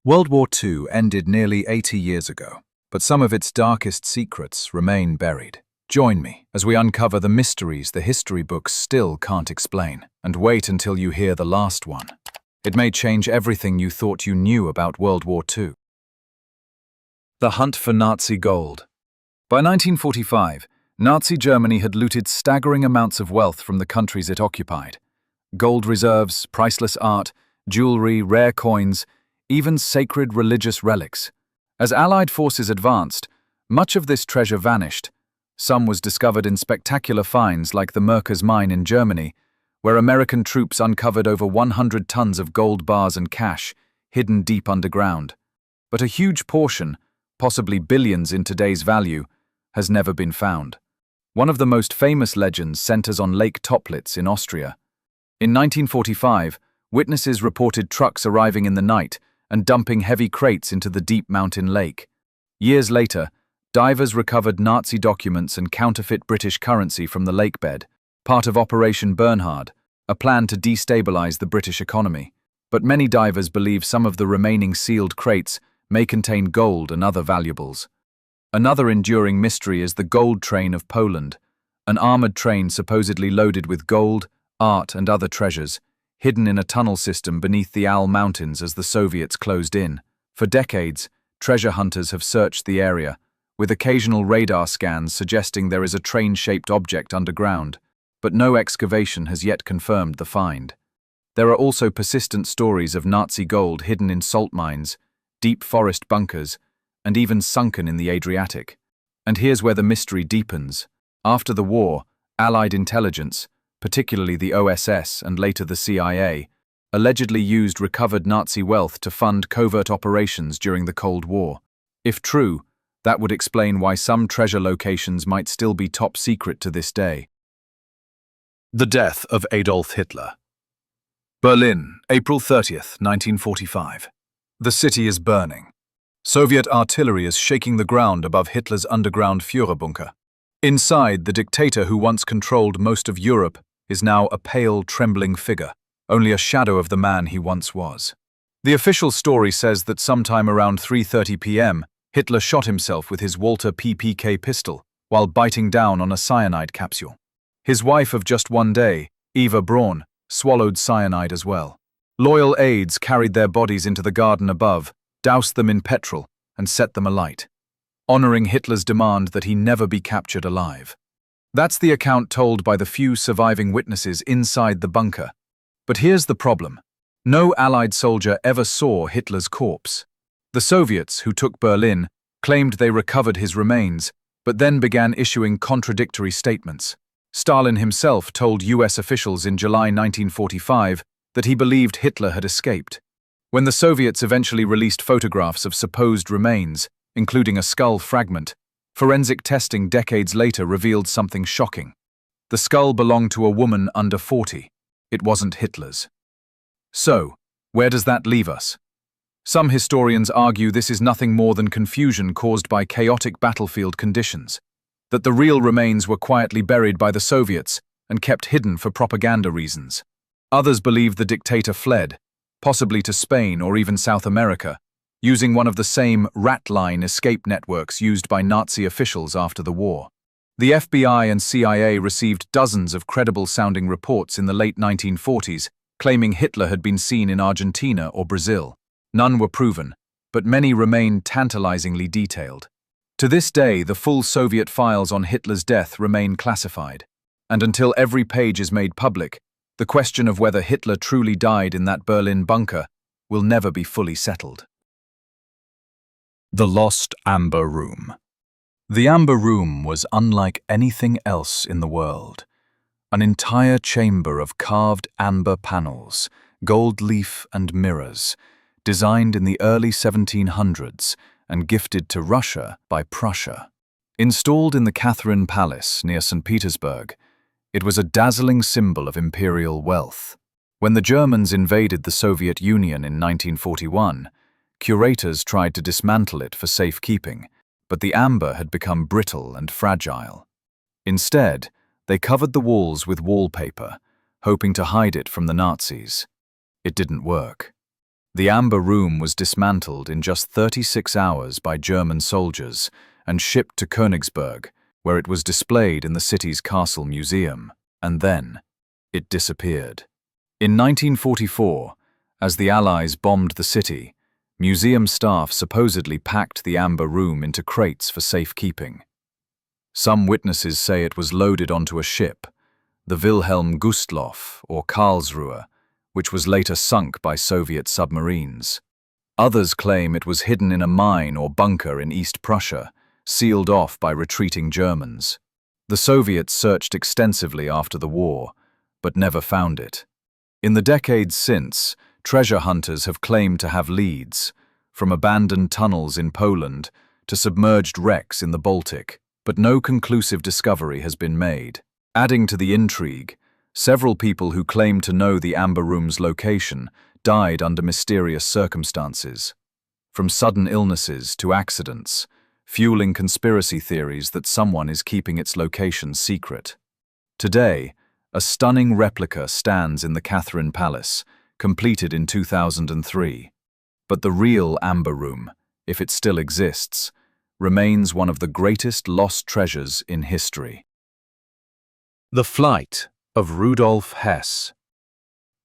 World War II ended nearly 80 years ago, but some of its darkest secrets remain buried. Join me as we uncover the mysteries the history books still can't explain, and wait until you hear the last one. It may change everything you thought you knew about World War II. The hunt for Nazi gold. By 1945, Nazi Germany had looted staggering amounts of wealth from the countries it occupied. Gold reserves, priceless art, jewelry, rare coins, even sacred religious relics. As Allied forces advanced, much of this treasure vanished. Some was discovered in spectacular finds like the Merkers mine in Germany, where American troops uncovered over 100 tons of gold bars and cash, hidden deep underground. But a huge portion, possibly billions in today's value, has never been found. One of the most famous legends centers on Lake Toplitz in Austria. In 1945, witnesses reported trucks arriving in the night and dumping heavy crates into the deep mountain lake. Years later, divers recovered Nazi documents and counterfeit British currency from the lakebed, part of Operation Bernhard, a plan to destabilize the British economy. But many divers believe some of the remaining sealed crates may contain gold and other valuables. Another enduring mystery is the Gold Train of Poland, an armored train supposedly loaded with gold, art, and other treasures, hidden in a tunnel system beneath the Ural Mountains as the Soviets closed in. For decades, treasure hunters have searched the area, with occasional radar scans suggesting there is a train-shaped object underground, but no excavation has yet confirmed the find. There are also persistent stories of Nazi gold hidden in salt mines, deep forest bunkers, and even sunken in the Adriatic. And here's where the mystery deepens. After the war, Allied intelligence, particularly the OSS and later the CIA, allegedly used recovered Nazi wealth to fund covert operations during the Cold War. If true, that would explain why some treasure locations might still be top secret to this day. The death of Adolf Hitler. Berlin, April 30th, 1945. The city is burning. Soviet artillery is shaking the ground above Hitler's underground Führerbunker. Inside, the dictator who once controlled most of Europe is now a pale, trembling figure, only a shadow of the man he once was. The official story says that sometime around 3:30 p.m., Hitler shot himself with his Walter PPK pistol while biting down on a cyanide capsule. His wife of just one day, Eva Braun, swallowed cyanide as well. Loyal aides carried their bodies into the garden above, doused them in petrol, and set them alight, honoring Hitler's demand that he never be captured alive. That's the account told by the few surviving witnesses inside the bunker. But here's the problem. No Allied soldier ever saw Hitler's corpse. The Soviets, who took Berlin, claimed they recovered his remains, but then began issuing contradictory statements. Stalin himself told US officials in July 1945 that he believed Hitler had escaped. When the Soviets eventually released photographs of supposed remains, including a skull fragment, forensic testing decades later revealed something shocking. The skull belonged to a woman under 40. It wasn't Hitler's. So, where does that leave us? Some historians argue this is nothing more than confusion caused by chaotic battlefield conditions, that the real remains were quietly buried by the Soviets and kept hidden for propaganda reasons. Others believe the dictator fled, possibly to Spain or even South America, using one of the same rat line escape networks used by Nazi officials after the war. The FBI and CIA received dozens of credible-sounding reports in the late 1940s claiming Hitler had been seen in Argentina or Brazil. None were proven, but many remain tantalizingly detailed. To this day, the full Soviet files on Hitler's death remain classified. And until every page is made public, the question of whether Hitler truly died in that Berlin bunker will never be fully settled. The Lost Amber Room. The Amber Room was unlike anything else in the world. An entire chamber of carved amber panels, gold leaf and mirrors, designed in the early 1700s and gifted to Russia by Prussia. Installed in the Catherine Palace near St. Petersburg, it was a dazzling symbol of imperial wealth. When the Germans invaded the Soviet Union in 1941, curators tried to dismantle it for safekeeping, but the amber had become brittle and fragile. Instead, they covered the walls with wallpaper, hoping to hide it from the Nazis. It didn't work. The Amber Room was dismantled in just 36 hours by German soldiers and shipped to Königsberg, where it was displayed in the city's castle museum, and then it disappeared. In 1944, as the Allies bombed the city, museum staff supposedly packed the Amber Room into crates for safekeeping. Some witnesses say it was loaded onto a ship, the Wilhelm Gustloff or Karlsruhe, which was later sunk by Soviet submarines. Others claim it was hidden in a mine or bunker in East Prussia, sealed off by retreating Germans. The Soviets searched extensively after the war, but never found it. In the decades since, treasure hunters have claimed to have leads, from abandoned tunnels in Poland to submerged wrecks in the Baltic, but no conclusive discovery has been made. Adding to the intrigue, several people who claimed to know the Amber Room's location died under mysterious circumstances, from sudden illnesses to accidents, fueling conspiracy theories that someone is keeping its location secret. Today, a stunning replica stands in the Catherine Palace, completed in 2003. But the real Amber Room, if it still exists, remains one of the greatest lost treasures in history. The Flight of Rudolf Hess.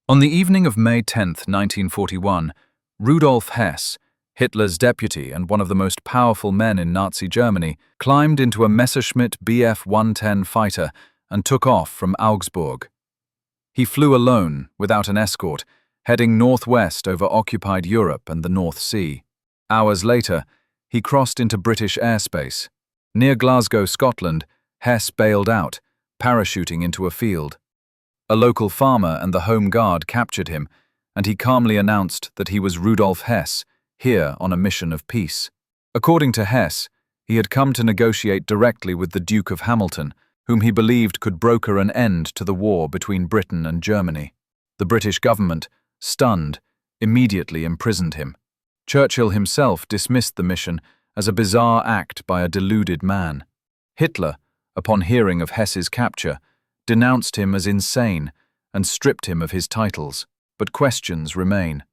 On the evening of May 10, 1941, Rudolf Hess, Hitler's deputy and one of the most powerful men in Nazi Germany, climbed into a Messerschmitt Bf 110 fighter and took off from Augsburg. He flew alone, without an escort, heading northwest over occupied Europe and the North Sea. Hours later, he crossed into British airspace. Near Glasgow, Scotland, Hess bailed out, parachuting into a field. A local farmer and the Home Guard captured him, and he calmly announced that he was Rudolf Hess, here on a mission of peace. According to Hess, he had come to negotiate directly with the Duke of Hamilton, whom he believed could broker an end to the war between Britain and Germany. The British government, stunned, immediately imprisoned him. Churchill himself dismissed the mission as a bizarre act by a deluded man. Hitler, upon hearing of Hess's capture, denounced him as insane and stripped him of his titles, but questions remain.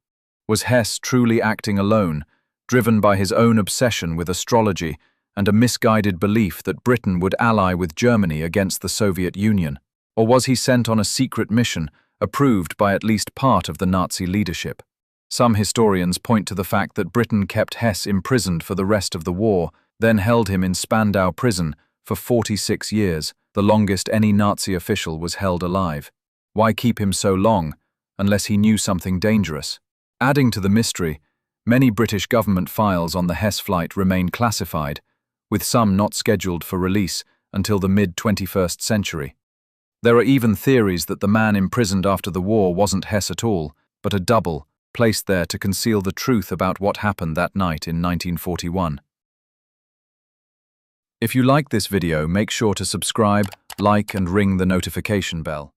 Was Hess truly acting alone, driven by his own obsession with astrology and a misguided belief that Britain would ally with Germany against the Soviet Union? Or was he sent on a secret mission, approved by at least part of the Nazi leadership? Some historians point to the fact that Britain kept Hess imprisoned for the rest of the war, then held him in Spandau prison for 46 years, the longest any Nazi official was held alive. Why keep him so long, unless he knew something dangerous? Adding to the mystery, many British government files on the Hess flight remain classified, with some not scheduled for release until the mid-21st century. There are even theories that the man imprisoned after the war wasn't Hess at all, but a double, placed there to conceal the truth about what happened that night in 1941. If you like this video, make sure to subscribe, like and ring the notification bell.